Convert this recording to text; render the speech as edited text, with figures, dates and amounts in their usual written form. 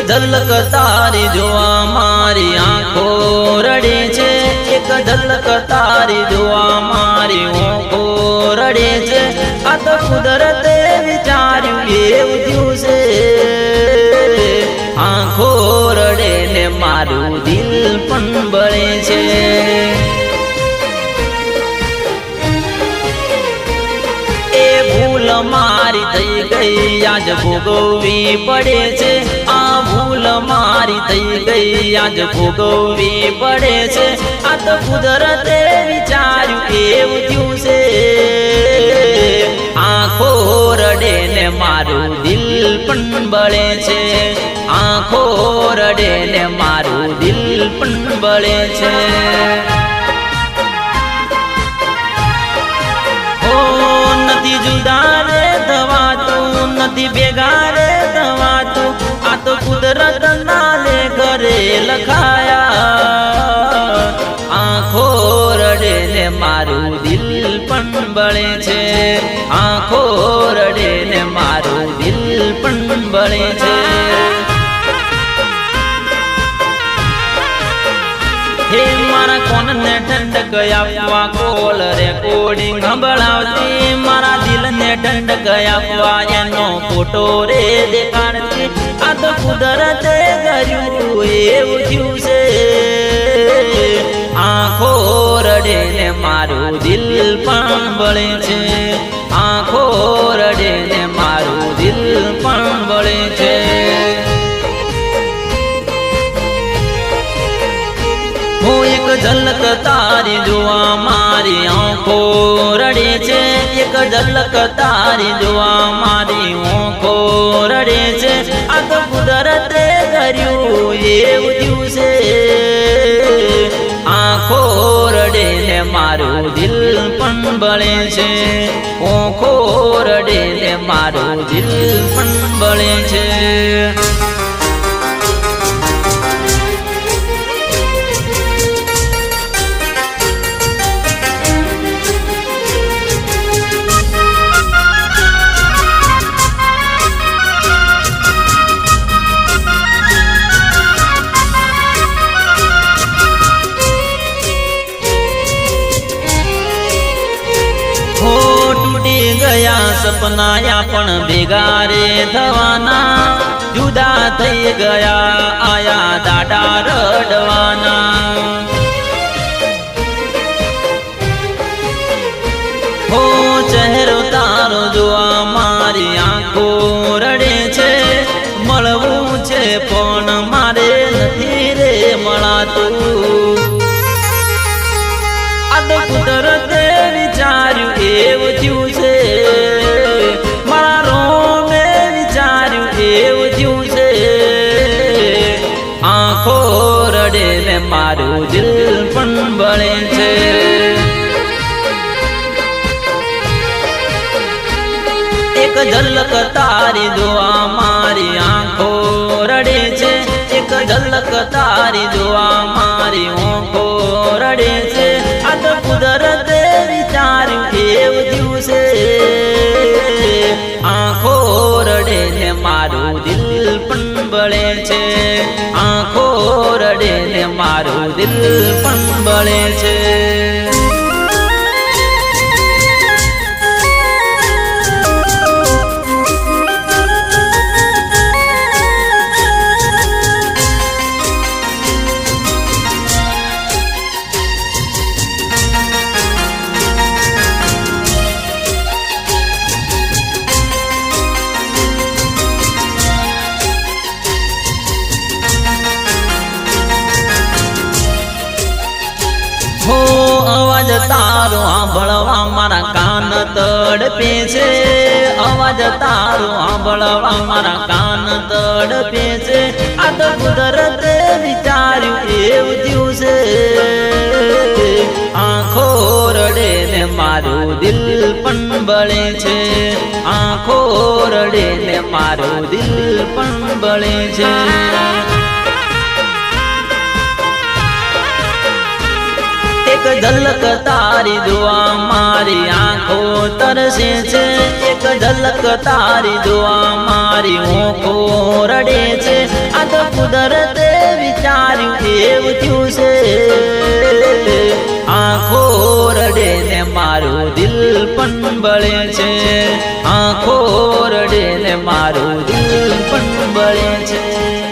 ઝલક તારી જોવા મારી આંખો રડે છે, એક ઝલક તારી જોવા મારી આંખો રડે છે. આ તો કુદરતે વિચાર્યું એવું થયું છે. આંખો રડે ને મારું દિલ પણ બળે છે. એ ભૂલ મારી થઈ ગઈ આજ ભોગવવી પડે છે. આ ભૂલ મારી થઈ ગઈ આજ ભોગવવી પડે છે. આ તો કુદરતે વિચાર્યું એવું થયું છે. આંખો રડે ને મારું દિલ પણ બળે છે. આંખો રડે ને મારું દિલ પણ બળે છે. નથી જુદા રે થવાતું, નથી ભેગા રે થવાતું. આ તો કુદરત ના ઘરે લખાયા. આંખો રડે ને મારું દિલ પણ બળે છે. આંખો રડે ને મારું દિલ પણ બળે છે. હે મારા કોનને ઠંડક આપવા કોલ રેકોર્ડિંગ સંભળાવતી. મારા દિલને ઠંડક આપવા એનો ફોટો રે દેખાડતી. આ તો કુદરતે કર્યું એવું થયું છે. આંખો રડે ને મારું દિલ પણ બળે છે. આંખો રડે ને મારું દિલ પણ બળે છે. એક ઝલક તારી જોવા મારી આંખો રડે છે. એક ઝલક તારી જોવા મારી આંખો રડે છે. આ તો કુદરતે કર્યું એવું થયું છે. આંખો રડે ને મારું દિલ પણ બળે છે. આંખો રડે ને મારું દિલ પણ બળે છે. ગયા સપનાયા પણ ભેગા રે થવાના. જુદા થઈ ગયા આયા દાડા રડવાના. હો ચહેરો તારો જોવા મારી આંખો રડે છે. મળવું છે પણ મારે નથી રે મળાતું. આ તો કુદરતે વિચાર્યું એવું થયું છે. મારો મેં વિચાર્યું એવું થયું છે. આંખો રડે ને મારું દિલ પણ બળે છે. એક ઝલક તારી જોવા મારી આંખો રડે છે. એક ઝલક તારી જોવા મારી આંખો રડે છે. આ તો કુદરતે વિચાર્યું એવું થયું છે. આંખો રડે ને મારું દિલ પણ બળે છે. આંખો રડે ને મારું દિલ પણ બળે છે. હો અવાજ તારો સાંભળવા મારા કાન તડપે છે. અવાજ તારો સાંભળવા મારા કાન તડપે છે. આ તો કુદરતે વિચાર્યું એવું થયું છે. આંખો રડે ને મારું દિલ પણ બળે છે. આંખો રડે ને મારું દિલ પણ બળે છે. એક ઝલક તારી જોવા મારી આંખો તરસે છે. એક ઝલક તારી જોવા મારી આંખો રડે છે. આ તો એવું થયું છે આંખો રડે ને મારું દિલ પણ બળે છે આંખો રડે ને મારું દિલ પણ બળે છે